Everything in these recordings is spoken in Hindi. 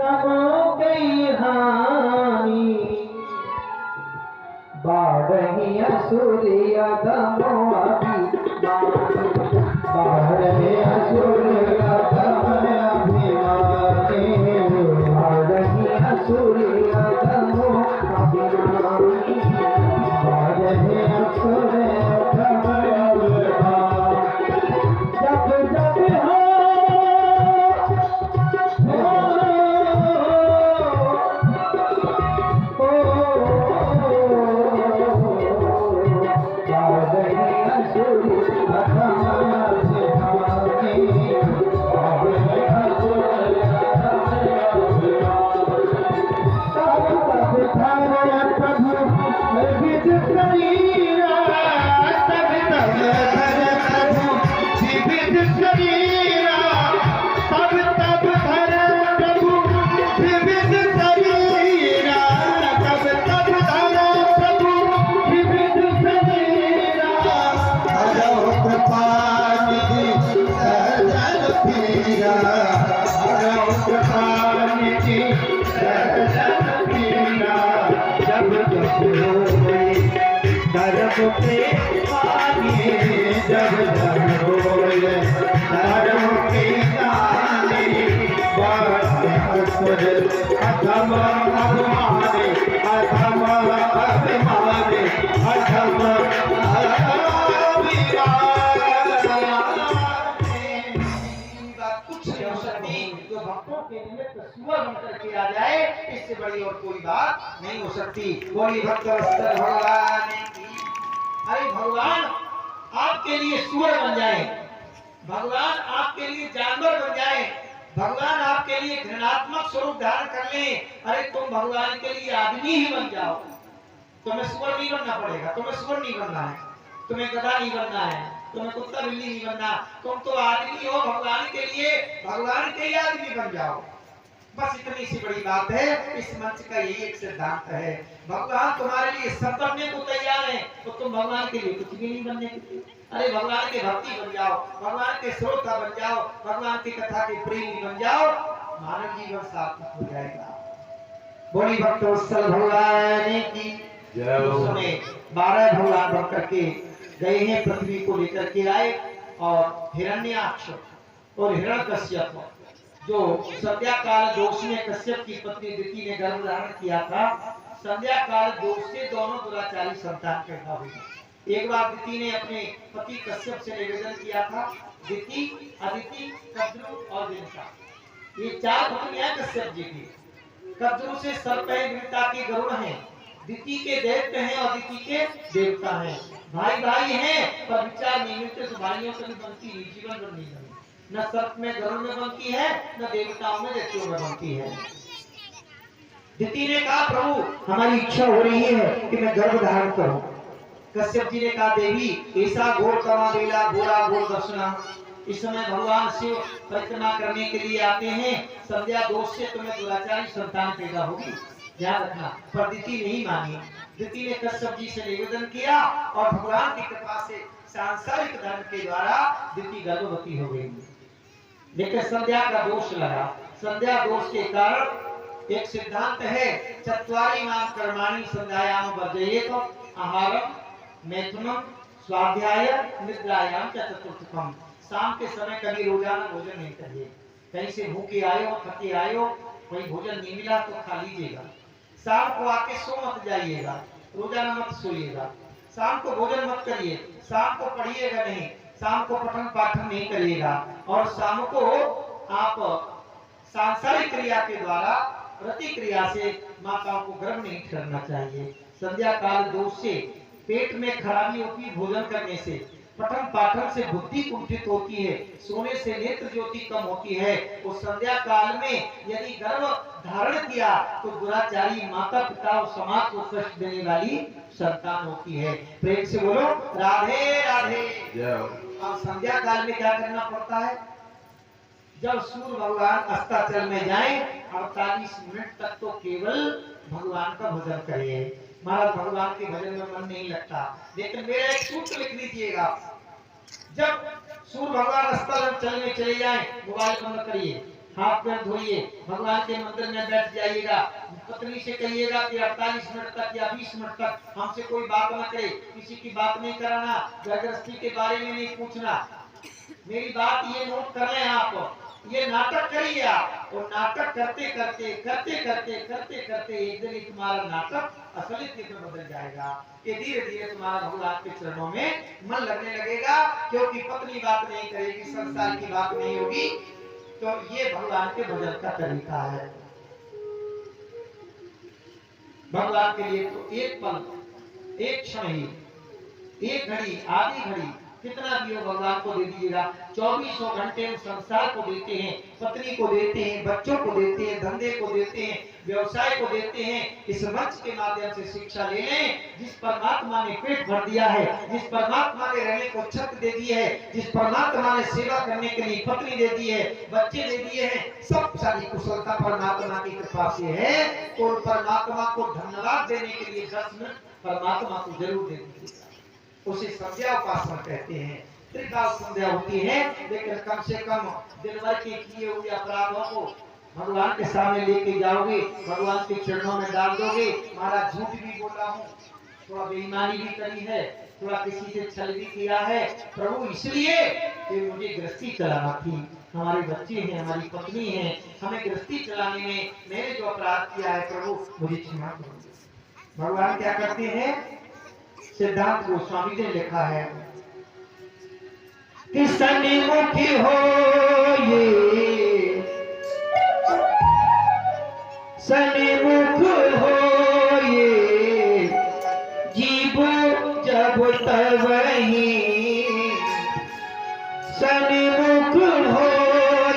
तबो कई हानि बाढ़ी असुरिया दमो अभिमानी बाढ़ी असुरिया दमो अभिमानी बाढ़ी असुरिया दमो अभिमानी बाढ़ी असुरिया दमो अभिमानी जब जब हो धर्म के आगे जब धर्म होए धर्म के आगे बात असर अधम अभिमाने अधम अभिमाने अधम कुछ औषधि जो भक्तों के निमित्त सुअर बनकर के आ जाए, इससे बड़ी और कोई बात नहीं हो सकती। कोई भक्त भगवान की, अरे भगवान आपके लिए सूअर बन जाए, भगवान आपके लिए जानवर बन जाए, भगवान आपके लिए घृणात्मक स्वरूप धारण कर ले, अरे तुम भगवान के लिए आदमी ही बन जाओ। तुम्हें सूअर नहीं बनना पड़ेगा, तुम्हें सूअर नहीं बनना है, तुम्हें गधा नहीं बनना है, तुम्हें कुत्ता बिल्ली नहीं बनना, तुम तो आदमी हो, भगवान के लिए भगवान के ही आदमी बन जाओ। बस इतनी सी बड़ी बात है। इस मंच का यही एक सिद्धांत है। भगवान तुम्हारे लिए सब करने को तैयार है, तो तुम भगवान के लिए कुछ भी नहीं बनने के लिए। अरे भगवान के भक्ति बन जाओ, भगवान के श्रोता बन जाओ, भगवान की कथा के प्रेमी बन जाओ, मानव जीवन सार्थक हो जाएगा। बोली भक्तवत्सल भगवान की जय। उस समय 12 भगवान बन करके गए हैं, पृथ्वी को लेकर के आए, और हिरण्याक्ष और हिरण्यकश्यप जो संध्या काल दोष में कश्यप की पत्नी दिति ने गर्भ धारण किया था, संध्या काल दोष से दोनों दुराचारी संतान पैदा हुई। एक बार दिति ने अपने पति कश्यप से निवेदन किया था, दिति, अदिति, कद्रु और विनता, ये 4 पत्नियां कश्यप जी की। कद्रु से सर्प है, विनता की गरुड़ है, दिति के दैत्य हैं और अदिति के देवता हैं। भाई भाई हैं पर विचार नहीं मिलते, तो भाइयों से भी बनती नहीं, जीवन भर नहीं बनती। न सर्प में गरुड़ में बनती है, न देवताओं में दैत्यों में बनती है। दिति ने कहा, प्रभु हमारी इच्छा हो रही है कि मैं गर्भ धारण करूं। कश्यप जी ने कहा, देवी ऐसा घोर कमा बेला घोरा घोर दर्शना। इस समय भगवान शिव परिक्रमा करने के लिए आते हैं, संध्या दोष से तुम्हें दुराचारी संतान पैदा होगी, ध्यान रखना। पर दिति नहीं मानी। दिति ने कश्यप जी से निवेदन किया, और भगवान की कृपा से सांसारिक धर्म के द्वारा दिति गर्भवती हो गई। लेकिन संध्या का दोष लगा। संध्या दोष के कारण एक सिद्धांत है, चत्वारि मां कर्माणि संध्यायाम वर्जयेत, आहारम, मैथुनम, स्वाध्याय, निद्रायाम च चतुर्थकम। शाम के समय कभी रोजाना भोजन नहीं करिए। कहीं से भूखे आए हो, थके आए हो, कोई भोजन नहीं मिला तो खा लीजिएगा। शाम को आके सो मत जाइएगा, रोजाना मत सोइएगा। शाम को भोजन मत करिए, शाम को पढ़िएगा नहीं, शाम को पठन पाठन नहीं करिएगा, और शाम को आप सांसारिक क्रिया के द्वारा रति क्रिया से माताओं को गर्भ नहीं करना चाहिए। संध्या काल दोष से पेट में खराबी होती है, भोजन करने से, पठन पाठन से बुद्धि कुंठित होती है, सोने से नेत्र ज्योति कम होती है। उस संध्या काल में यदि गर्भ धारण किया तो दुराचारी माता पिता और समाज को कष्ट देने वाली संतान होती है। प्रेम से बोलो राधे राधे। अब संध्या काल में क्या करना पड़ता है? जब सूर्य भगवान अस्ताचल में जाएं, 48 मिनट तक तो केवल भगवान का भजन करिए। महाराज भगवान के भजन में मन नहीं लगता, लेकिन मेरा एक सूत्र लिख लीजिएगा। जब सूर्य भगवान अस्ताचल में चले जाएं, मोबाइल बंद करिए, हाथ पैर धोइए, भगवान के मंदिर में बैठ जाइएगा। पत्नी से कहिएगा कि 48 मिनट तक या 20 मिनट तक हमसे कोई बात न करे, किसी की बात नहीं कराना, गृहस्थी के बारे में नहीं पूछना। मेरी बात ये नोट कर लें आप, ये नाटक करिए आप, और नाटक करते करते करते करते करते करते एक दिन तुम्हारा नाटक असलियत में बदल जाएगा। कि धीरे धीरे तुम्हारा भगवान के चरणों में मन लगने लगेगा, क्योंकि पत्नी बात नहीं करेगी, संसार की बात नहीं होगी। तो ये भगवान के भजन का तरीका है। भगवान के लिए तो एक पल, एक क्षण ही, एक घड़ी, आधी घड़ी, कितना भी हो भगवान को दे दीजिएगा। 2400 घंटे उस संसार को देते हैं, पत्नी को देते हैं, बच्चों को देते हैं, धंधे को देते हैं, व्यवसाय को देते हैं। इस मंच के माध्यम से शिक्षा ले लें। जिस परमात्मा ने पेट भर दिया है, जिस परमात्मा ने रहने को छत दे दी है, जिस परमात्मा ने सेवा करने के लिए पत्नी दे दी है, बच्चे दे दिए हैं, सब सारी कुशलता परमात्मा की कृपा से है। तो परमात्मा को धन्यवाद देने के लिए 10 मिनट परमात्मा को जरूर दे दीजिए। उसे संध्या उपासना कहते हैं। त्रिकाल संध्या होती है, लेकिन कम से कम दिन भर के किए हुए अपराधों को भगवान के सामने लेके जाओगे, भगवान के चरणों में डाल दोगे। महाराज झूठ भी बोला हूँ, थोड़ा बेईमानी भी करी है, थोड़ा किसी से छल भी किया है प्रभु, इसलिए कि मुझे गृहस्थी चलाना थी, हमारे बच्चे हैं, हमारी पत्नी है, हमें गृहस्थी चलाने में मैंने जो अपराध किया है प्रभु मुझे क्षमा करो। भगवान क्या करते हैं? सिद्धांत गोस्वामी ने लिखा है कि सन्मुखी हो ये, सन्मुख हो ये, जीव जब तब ही, सन्मुख हो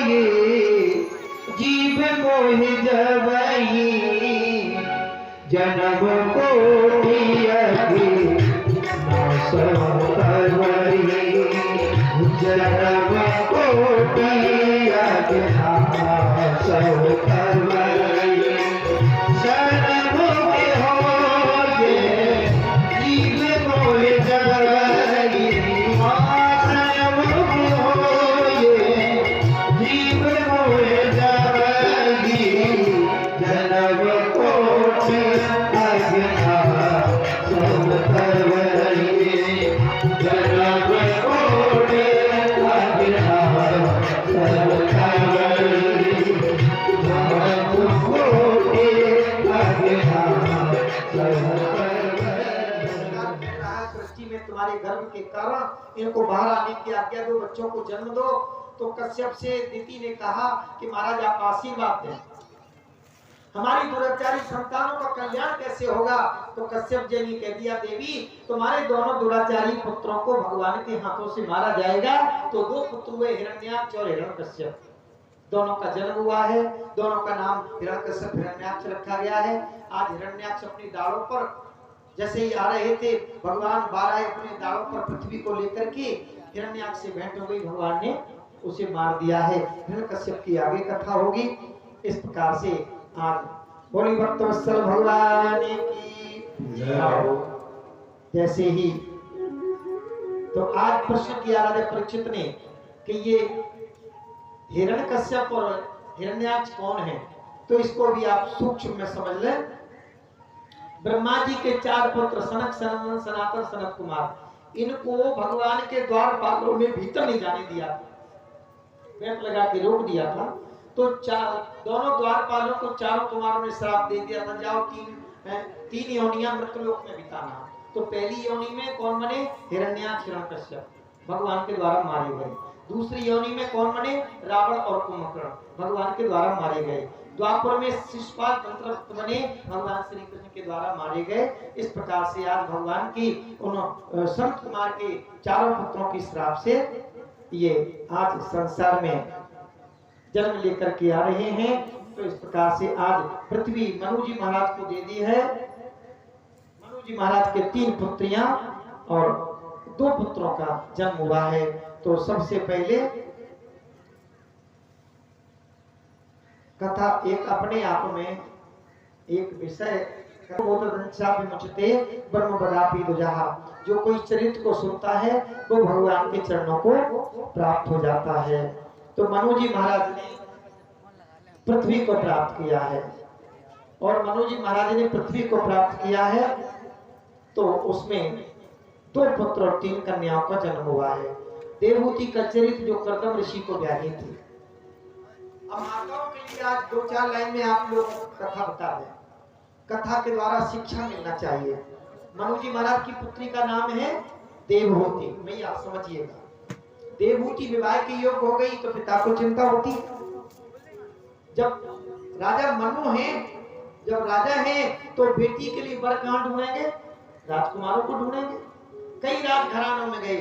ये, जीव मोह जब ही, जन्म कोटि अभी जन्म कोटि के कारण इनको बाहर आने की आज्ञा दो, बच्चों को जन्म दो। तो कश्यप से दिति ने कहा कि महाराज आप आशीर्वाद दें, हमारी दुराचारी संतानों का कल्याण कैसे होगा? तो कश्यप जी ने कह दिया देवी तुम्हारे दोनों दुराचारी पुत्रों को भगवान के हाथों से मारा जाएगा। तो 2 पुत्र हुए, हिरण्याक्ष और हिरण्यकश्यप। दोनों का जन्म हुआ है, दोनों का नाम हिरण्यकश्यप हिरण्याक्ष रखा गया है। आज हिरण्याक्ष अपनी दाढ़ों पर जैसे ही आ रहे थे, भगवान बारह अपने दाढ़ों पर पृथ्वी को लेकर के, हिरण्याक्ष से भेंट हो गई, भगवान ने उसे मार दिया है। हिरण्यकश्यप की आगे कथा होगी। इस प्रकार से आज बोली भक्तवत्सल भगवान की जय। जैसे ही तो आज प्रश्न किया राजा परीक्षित ने कि ये हिरण्यकश्यप और हिरण्याक्ष कौन है, तो इसको भी आप सूक्ष्म में समझ लें। ब्रह्मा जी के 4 पुत्र सनक, सनंदन, सनातन, सनत कुमार, इनको भगवान के द्वारपालों में भीतर नहीं जाने दिया, बैठ लगा के रोक दिया था। तो दोनों द्वारपालों को चारों कुमारों ने श्राप दे दिया था, जाओ 3 योनियां मृतलोक में बिताना। तो पहली योनि में कौन बने? हिरण्याक्ष हिरण्यकश्यप, भगवान के द्वारा मारे गए। दूसरी योनि में कौन बने? रावण और कुंभकर्ण, भगवान के द्वारा मारे गए। द्वापर में शिशुपाल तंत्र बने, भगवान श्री कृष्ण के द्वारा मारे गए। इस प्रकार से आज भगवान की उन संत कुमार के चारों पुत्रों की श्राप से ये आज संसार में जन्म लेकर के आ रहे हैं। तो इस प्रकार से आज पृथ्वी मनु जी महाराज को दे दी है। मनु जी महाराज के 3 पुत्रियां और 2 पुत्रों का जन्म हुआ है। तो सबसे पहले कथा एक अपने आप में एक विषय, जो कोई चरित्र को सुनता है वो भगवान के चरणों को प्राप्त हो जाता है। तो मनु जी महाराज ने पृथ्वी को प्राप्त किया है और मनु जी महाराज ने पृथ्वी को प्राप्त किया है, तो उसमें 2 पुत्र और 3 कन्याओं का जन्म हुआ है। देवहूति का चरित्र जो कर्दम ऋषि को व्याही थी। अब माताओं के लिए आज 2-4 लाइन में आप लोग कथा बता दें, कथा के द्वारा शिक्षा मिलना चाहिए। मनु जी महाराज की पुत्री का नाम है देवहूति। मैया समझिएगा, देवहूति विवाह के योग्य हो गई तो पिता को चिंता होती। जब राजा मनु है, जब राजा है तो बेटी के लिए वर कहां ढूंढेंगे? राजकुमारों को ढूंढेंगे। कई राजघरानों में गए,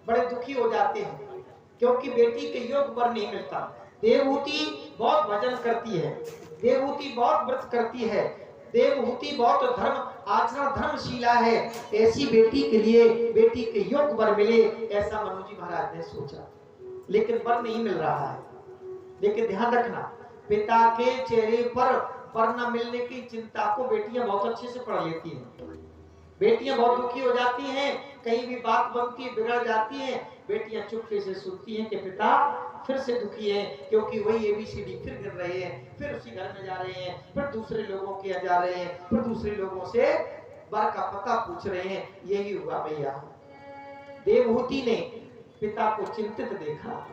बड़े दुखी हो जाते हैं क्योंकि बेटी के योग्य वर नहीं मिलता। देवहूति बहुत भजन करती है, देवहूति बहुत व्रत करती है, देवहूति बहुत धर्म आचरण धर्मशीला है। ऐसी बेटी के लिए बेटी के योग्य वर मिले, ऐसा मनु जी महाराज ने सोचा, लेकिन वर नहीं मिल रहा है। लेकिन ध्यान रखना, पिता के चेहरे पर वर न मिलने की चिंता को बेटियां बहुत अच्छे से पढ़ लेती हैं। बेटियां बहुत दुखी हो जाती हैं, कहीं भी बात बनती है बिगड़ जाती है, बेटियां चुपके से सुनती हैं कि पिता फिर से दुखी है, क्योंकि वही ABCD फिर गिर रहे हैं, फिर उसी घर में जा रहे हैं, फिर दूसरे लोगों के यहाँ जा रहे हैं, फिर दूसरे लोगों से वर का पता पूछ रहे हैं। यही हुआ भैया। देवहूति ने पिता को चिंतित देखा।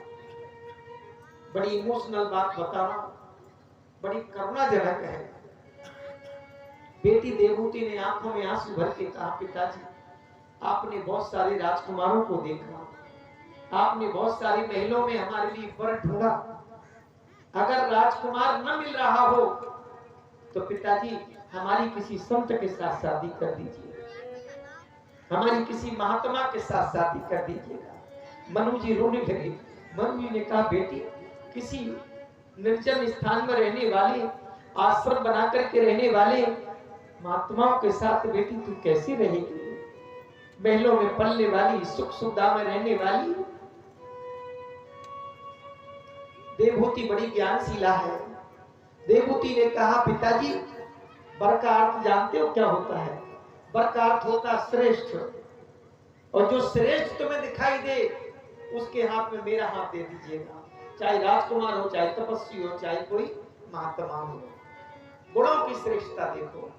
बड़ी इमोशनल बात बताना, बड़ी करुणाजनक है। बेटी देवहूति ने आंखों में आंसू भर के कहा, पिताजी आपने बहुत सारे राजकुमारों को देखा, आपने बहुत सारी महलों में हमारे लिए वर ढूंढा, अगर राजकुमार न मिल रहा हो तो पिताजी हमारी किसी संत के साथ शादी कर दीजिए, हमारी किसी महात्मा के साथ शादी कर दीजिएगा। मनु जी रोने लगे। मनु जी ने कहा, बेटी किसी निर्जन स्थान में रहने वाले, आश्रम बना करके रहने वाले महात्माओं के साथ बेटी तू कैसी रहेगी? महलों में पलने वाली, सुख सुविधा में रहने वाली। देवहूति बड़ी ज्ञानशीला है। देवहूति ने कहा, पिताजी वर का अर्थ जानते हो क्या होता है? वर का अर्थ होता श्रेष्ठ, और जो श्रेष्ठ तुम्हें दिखाई दे उसके हाथ में मेरा हाथ दे दीजिएगा, चाहे राजकुमार हो, चाहे तपस्वी हो, चाहे कोई महात्मा हो। गुणों की श्रेष्ठता देखो।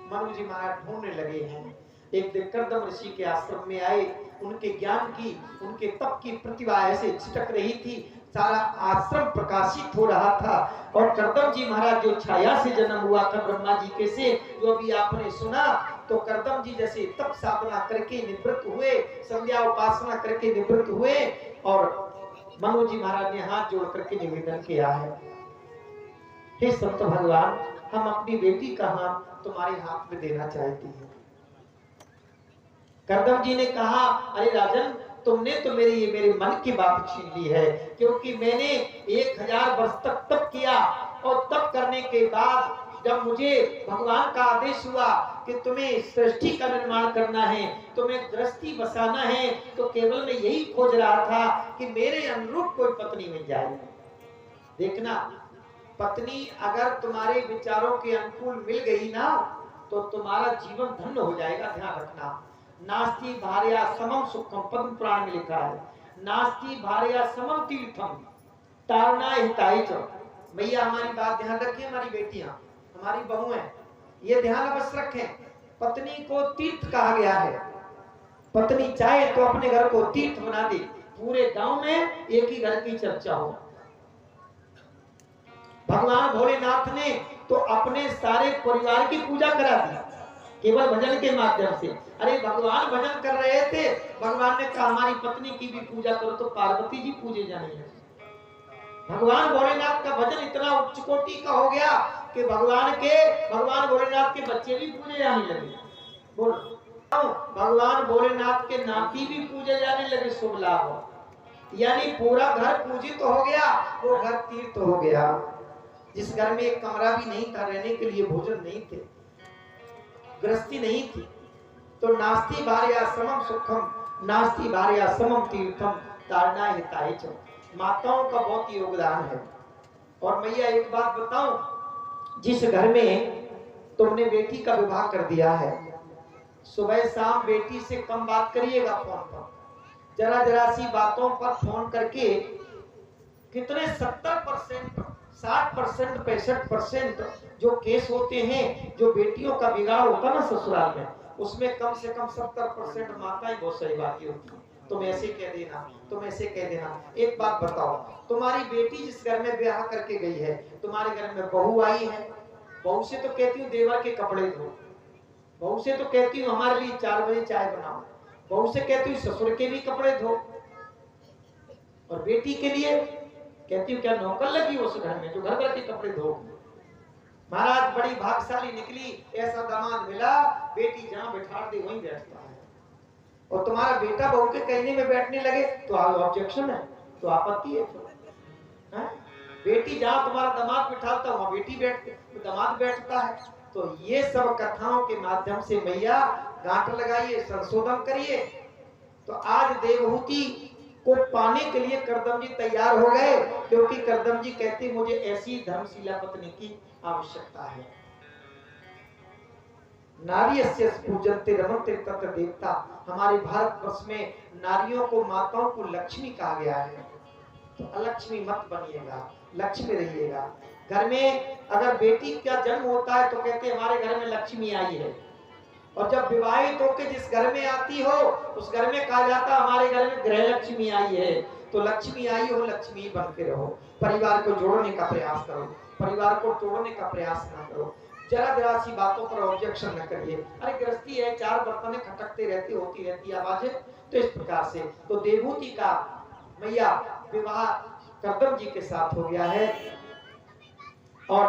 मनु जी महाराज ढूंढने लगे हैं। एक दिन कर्दम ऋषि के आश्रम में आए। उनके ज्ञान की, उनके तप की प्रतिभा ऐसे छिटक रही थी, सारा आश्रम प्रकाशित हो रहा था। और कर्दम जी महाराज जो छाया से जन्म हुआ था ब्रह्मा जी के से, जो अभी आपने सुना, तो कर्दम जी जैसे तप साधना करके निवृत्त हुए, संध्या उपासना करके निवृत्त हुए, और मनु जी महाराज ने हाथ जोड़ करके निवेदन किया है, हे संत भगवान, हम अपनी बेटी का हाथ तुम्हारे हाथ में देना चाहती हैं। कर्दम जी ने कहा, अरे राजन, तुमने तो मेरे मन की बात छीन ली है, क्योंकि मैंने 1000 वर्ष तक तप किया, और तप करने के बाद जब मुझे भगवान का आदेश हुआ कि तुम्हें सृष्टि का निर्माण करना है, तुम्हें गृहस्थी बसाना है, तो केवल मैं यही खोज रहा था कि मेरे अनुरूप कोई पत्नी मिल जाए। देखना, पत्नी अगर तुम्हारे विचारों के अनुकूल मिल गई ना, तो तुम्हारा जीवन धन्य हो जाएगा। ध्यान रखना, नास्ति भार्या समम सुखम, पद्म पुराण में लिखा है, नास्ति भार्या समम तीर्थम तारणा हिताय च। भैया हमारी बात ध्यान रखिए, हमारी बेटियां, हमारी बहू हैं, ये ध्यान अवश्य रखें। पत्नी को तीर्थ कहा गया है। पत्नी चाहे तो अपने घर को तीर्थ बना दे, पूरे गांव में एक ही घर की चर्चा हो। भगवान भोलेनाथ ने तो अपने सारे परिवार की पूजा करा दी केवल भजन के माध्यम से। अरे भगवान भजन कर रहे थे, भगवान ने कहा हमारी पत्नी की भी पूजा करो, तो पार्वती जी पूजे जाने लगे। भगवान भोलेनाथ का भजन इतना उच्च कोटि का हो गया कि भगवान भोलेनाथ के बच्चे भी पूजे जाने लगे। बोल, भगवान भोलेनाथ के नाती भी पूजे जाने लगे। शुभ लाभ, यानी पूरा घर पूजित तो हो गया, वो घर तीर्थ हो गया। जिस घर में एक कमरा भी नहीं था, रहने के लिए भोजन नहीं थे, गृहस्थी नहीं थी, तो नास्ति भार्या समम सुखम, नास्ति भार्या समम तीर्थम तारणा हिताय च। माताओं का बहुत योगदान है। और मैया एक बात बताऊं, जिस घर में तुमने बेटी का विवाह कर दिया है, सुबह शाम बेटी से कम बात करिएगा फोन पर। जरा सी बातों पर फोन करके कितने 70% 60% 65% जो केस होते हैं, जो बेटियों का बिगाड़ होता ना ससुराल में, उसमें कम से कम 70% माताएं बहुत सही बातें होती हैं। तुम ऐसे कह देना, तुम ऐसे कह देना। एक बात बताओ, तुम्हारी बेटी जिस घर में ब्याह करके गई है, तुम्हारे घर में बहू आई है, बहू से तो कहती हूँ देवर के कपड़े धो, बहू से तो कहती हूँ हमारे लिए 4 बजे चाय बनाओ, बहू से कहती हूँ ससुर के भी कपड़े धो, और बेटी के लिए कहती हूँ क्या नौकर लगी उस घर में जो घर भर के कपड़े धो। महाराज बड़ी भाग्यशाली निकली, ऐसा दामाद मिला, बेटी जहां बैठा दे वहीं बैठता है। और तुम्हारा बेटा बहू के कहने में बैठने लगे तो ऑब्जेक्शन है, तो आपत्ति है। बेटी जहां तुम्हारा दामाद बिठाता वहां बेटी दामाद बैठता है। तो ये सब कथाओं के माध्यम से मैया गांठ लगाइए, संशोधन करिए। तो आज देवहूति को पाने के लिए करदम जी तैयार हो गए, क्योंकि करदम जी कहते मुझे ऐसी धर्मशीला पत्नी की आवश्यकता है। नारीयस्य पूजन्ते रमन्ते तत्र देवता। हमारे भारतवर्ष में नारियों को, माताओं को लक्ष्मी कहा गया है। तो अलक्ष्मी मत बनिएगा, लक्ष्मी रहिएगा। घर में अगर बेटी का जन्म होता है तो कहते हमारे घर में लक्ष्मी आई है, और जब विवाहित होकर जिस घर में आती हो उस घर में कहा जाता हमारे घर में गृह लक्ष्मी आई है। तो लक्ष्मी आई हो, लक्ष्मी बन के रहो, परिवार को जोड़ने का प्रयास करो, परिवार को तोड़ने का प्रयास ना करो। जरा सी बातों पर ऑब्जेक्शन न करिए। अरे गृहस्थी है, 4 बर्तन खटकते रहती होती रहती आवाजें, तो इस प्रकार से तो देवहूति का मैया विवाह करदम जी के साथ हो गया है। और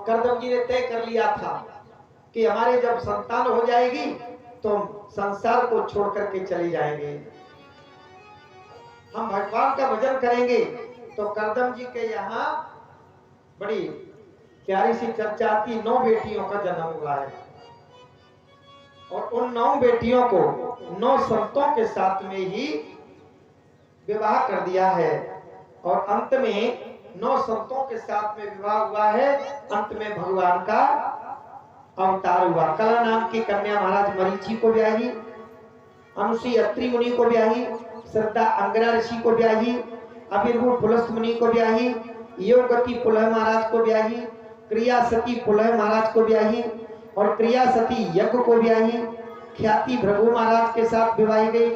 करदम जी ने तय कर लिया था कि हमारे जब संतान हो जाएगी तो संसार को छोड़ करके चले जाएंगे, हम भगवान का भजन करेंगे। तो करदम जी के यहाँ बड़ी प्यारी सी चर्चा आती, 9 बेटियों का जन्म हुआ है, और उन 9 बेटियों को 9 संतों के साथ में ही विवाह कर दिया है। और अंत में 9 संतों के साथ में विवाह हुआ है, अंत में भगवान का अवतार हुआ। कला नाम की कन्या महाराज मरीचि को ब्याही, अनुसुई अत्रि मुनि को ब्याही, श्रद्धा अंगना ऋषि को ब्याही, अभिर्भु पुलस्त मुनि को ब्याही, योगति पुलह महाराज को ब्याही, क्रिया सती पुलह महाराज को ब्याही, और क्रिया सती यज्ञ को ब्याही। ख्याति भृगु महाराज के साथ विवाही गई।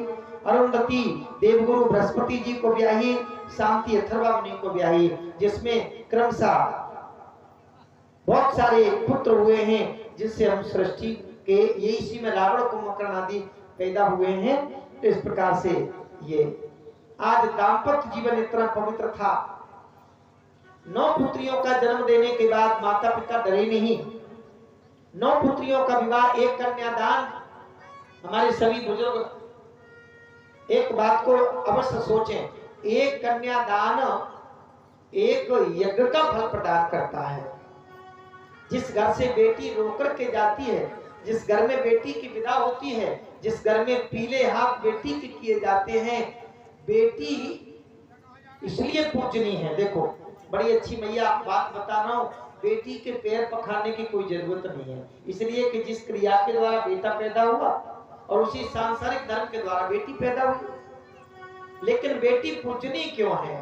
अरुंधति देवगुरु बृहस्पति जी को ब्याही, शांति अथर्वा मुनि को ब्याही, जिसमें क्रमशः बहुत सारे पुत्र हुए हैं, जिससे हम सृष्टि के ये इसी में रावण कुंभकर्ण आदि पैदा हुए हैं। तो इस प्रकार से ये आज दाम्पत्य जीवन इतना पवित्र था। 9 पुत्रियों का जन्म देने के बाद माता पिता डरे नहीं। 9 पुत्रियों का विवाह, 1 कन्यादान। हमारे सभी बुजुर्ग एक बात को अवश्य सोचें, 1 कन्यादान एक यज्ञ का फल प्रदान करता है। जिस घर से बेटी रोकर के जाती है, जिस घर में बेटी की विदा होती है, जिस घर में पीले हाथ बेटी के किए जाते हैं, बेटी इसलिए पूजनी है। देखो बड़ी अच्छी मैया बात बता रहा हूँ, बेटी के पैर पखारने की कोई जरूरत नहीं है, इसलिए कि जिस क्रिया के द्वारा बेटा पैदा हुआ और उसी सांसारिक धर्म के द्वारा बेटी पैदा हुई। लेकिन बेटी पूजनी क्यों है,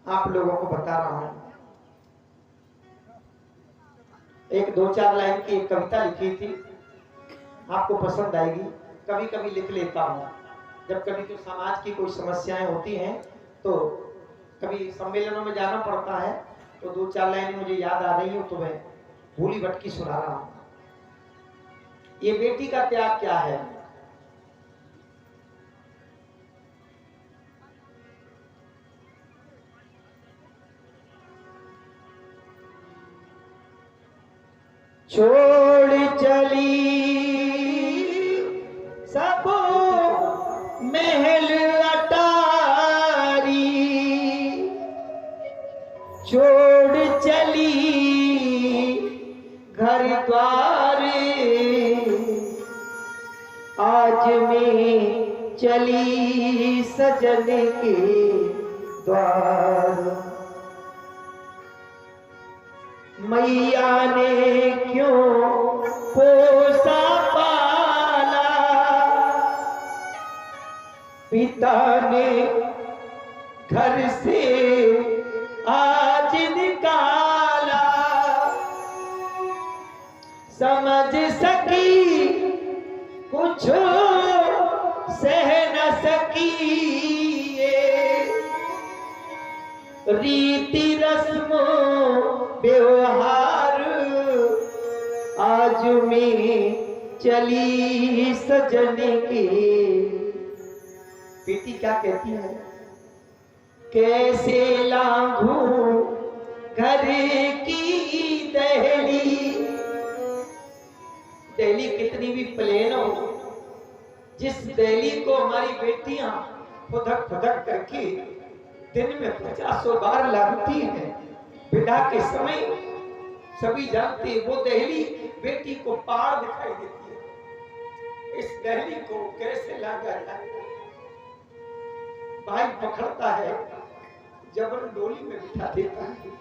आप लोगों को बता रहा हूं। एक 2-4 लाइन की एक कविता लिखी थी, आपको पसंद आएगी। कभी कभी लिख लेता हूँ, जब कभी तो समाज की कोई समस्याएं होती हैं तो कभी सम्मेलनों में जाना पड़ता है, तो 2-4 लाइन मुझे याद आ रही हो तो मैं भूली भटकी सुना रहा हूँ। ये बेटी का त्याग क्या है। छोड़ चली सब महल अटारी, छोड़ चली घर द्वार, आज में चली सजन के द्वार। मैया ने क्यों पोसा पाला, पिता ने घर से आज निकाला। सकी कुछ सह न सकी ये रीति रस्म व्यवहार आज में चली सजन की। बेटी क्या कहती है, कैसे लांघू घर की दहली। दहली कितनी भी प्लेन हो, जिस दहली को हमारी बेटियां फुदक फुदक करके दिन में 50 बार लांघती हैं, विदा के समय सभी जानते हैं वो दहली बेटी को पार दिखाई देती है। इस दहली को कैसे लांघा जाए। भाई पकड़ता है, जबर डोली में बिठा देता है।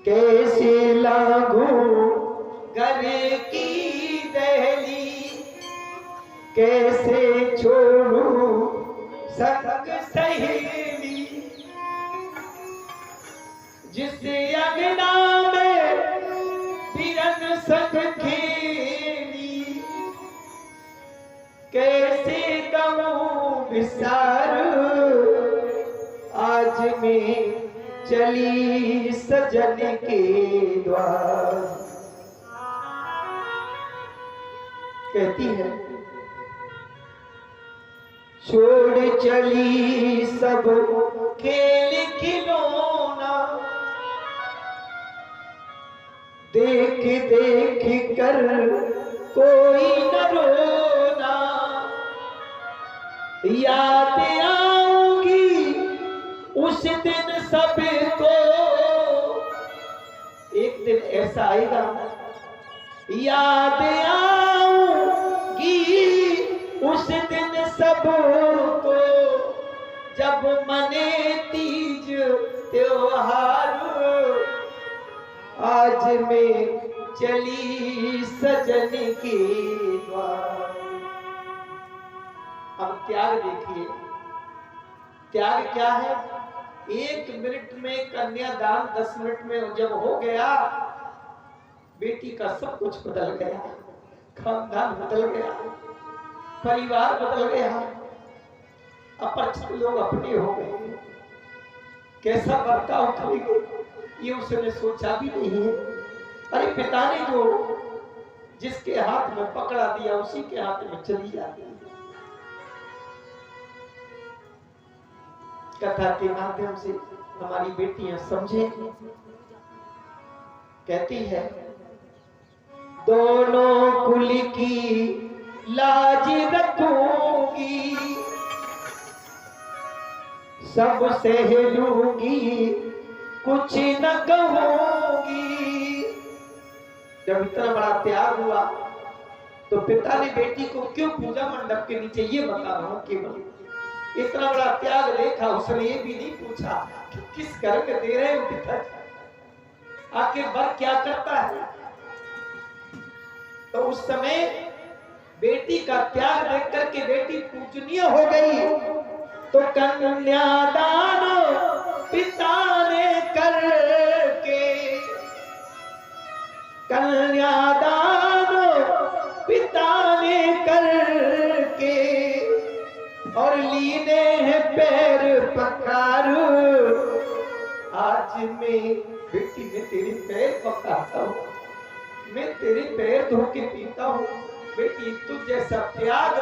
कैसे लांघू घर की दहली, कैसे छोड़ू संग सहेली। जिससे अगना में बिरन संग खेली, कैसे कहूं विसार आज में चली सजन के द्वार। कहती है छोड़ चली सब खेल खिलौना, देख देख कर कोई न रोना। याद आऊंगी उस दिन सबको, एक दिन ऐसा आएगा याद आऊंगी उस दिन सबको, जब मने तीज त्योहार आज में चली सजन के द्वार। अब त्याग देखिए, त्याग क्या है। 1 मिनट में कन्यादान, 10 मिनट में जब हो गया, बेटी का सब कुछ बदल गया। खानदान बदल गया, परिवार बदल गया, अपरिचित लोग अपने हो गए। कैसा बर्ताव करेंगे ये उसने सोचा भी नहीं है। अरे पिता ने जो जिसके हाथ में पकड़ा दिया उसी के हाथ में चली जाती है। कथा के माध्यम से हमारी बेटियां समझे। कहती है दोनों कुल की लाज रखूंगी, सब सह लूंगी कुछ न कहूंगी। जब इतना बड़ा त्याग हुआ तो पिता ने बेटी को क्यों पूजा मंडप के नीचे, ये बता रहा हूं केवल। इतना बड़ा त्याग देखा, उसने ये भी नहीं पूछा कि किस घर में दे रहे हो पिताजी, आखिर वर क्या करता है। तो उस समय बेटी का त्याग देख करके बेटी पूजनीय हो गई। तो कन्यादान पिता ने करके, कन्यादान पिता ने करके, और लीने हैं पैर पखार। आज मैं बेटी में तेरे पैर पकड़ता हूँ, मैं तेरे पैर धो के पीता हूँ। बेटी तुझ जैसा त्याग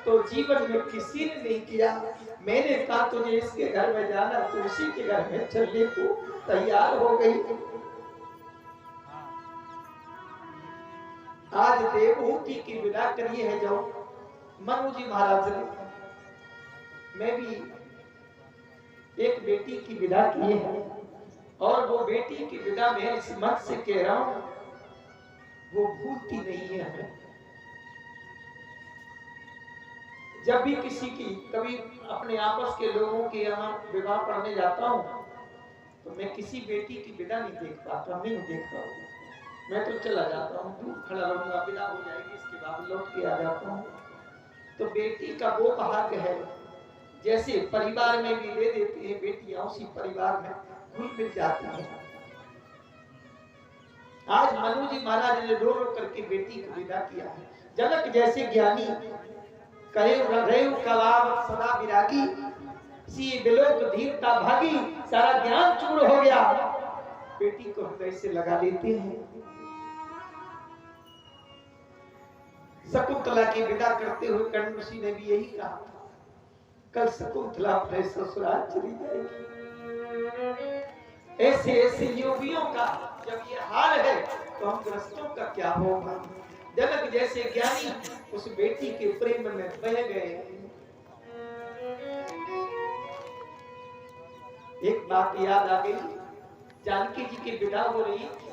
तो जीवन में किसी ने नहीं किया। मैंने कहा तुझे इसके घर में जाना, तो उसी के घर में चलने को तैयार हो गई। आज देवहूति की विदा करी है जो मनु जी महाराज ने। मैं भी एक बेटी की विदा की है, और वो बेटी की विदा में इस मत से कह रहा हूं, वो भूलती नहीं है हमें। जब भी किसी की, कभी अपने आपस के लोगों के यहाँ विवाह पढ़ने जाता हूँ, तो मैं किसी बेटी की विदा नहीं देख पाता, नहीं देखता हूँ। मैं तो चला जाता हूँ, दूर खड़ा रहूंगा, विदा हो जाएगी, इसके बाद लौट के आ जाता हूँ। तो बेटी का वो भाग्य है, जैसे परिवार में भी दे देते हैं बेटियां, उसी परिवार में घुल मिल जाती है। आज मनु जी महाराज ने रो रो करके बेटी को विदा किया है। जनक जैसे ज्ञानी कहे रहेउ कलावत सदा विरागी, सी बिलोक धीरता भागी, सारा ज्ञान चूर हो गया, बेटी को हृदय से लगा लेते हैं। शकुंतला की विदा करते हुए कर्ण ऋषि ने भी यही कहा था, कल शकुंतला अपने ससुराल चली जाएगी। ऐसे ऐसे योगियों का जब ये हाल है तो हम ग्रस्तों का क्या होगा। जनक जैसे ज्ञानी उस बेटी के प्रेम में बह गए। एक बात याद आ गई, जानकी जी की विदा हो रही थी,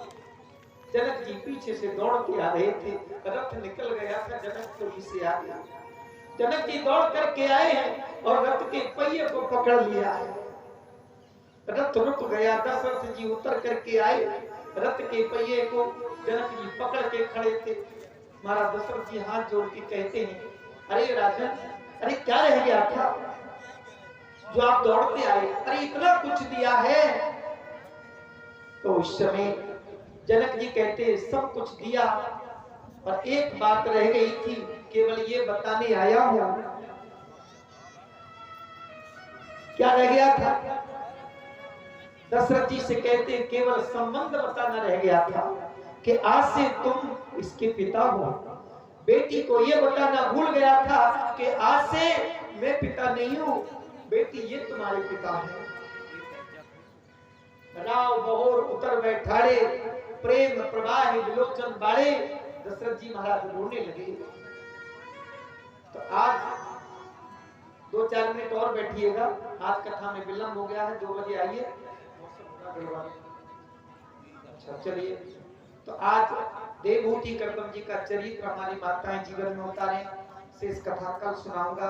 जनक जी पीछे से दौड़ के आ रहे थे, रथ निकल गया था, जनक तो से आ गया। जनक जी दौड़ करके आए हैं और रथ के पहिए को पकड़ लिया है। रथ रुक गया, दशरथ जी उतर करके आए, रथ के पहिए को जनक जी पकड़ के खड़े थे। महाराज दशरथ जी हाथ जोड़ के कहते हैं, अरे राजन, अरे क्या रह गया था जो आप दौड़ते आए, अरे इतना कुछ दिया है। तो उस समय जनक जी कहते सब कुछ दिया और एक बात रह गई थी, केवल ये बताने आया हूं। क्या रह गया था? दशरथ जी से कहते केवल संबंध बताना रह गया था कि आज से तुम इसके पिता हो। बेटी को ये बताना भूल गया था कि आज से मैं पिता नहीं हूं, बेटी ये तुम्हारे पिता है। राव बहोर उतर बैठाड़े, प्रेम प्रवाह विलोचन बाड़े। दशरथ जी महाराज रोने लगे। तो आज 2-4 मिनट और बैठिएगा, आज कथा में विलंब हो गया है, 2 बजे आइए। अच्छा चलिए, तो आज देवभूति कर्दम जी का चरित्र हमारी माताएं जीवन में उतारे, शेष कथा कल सुनाऊंगा।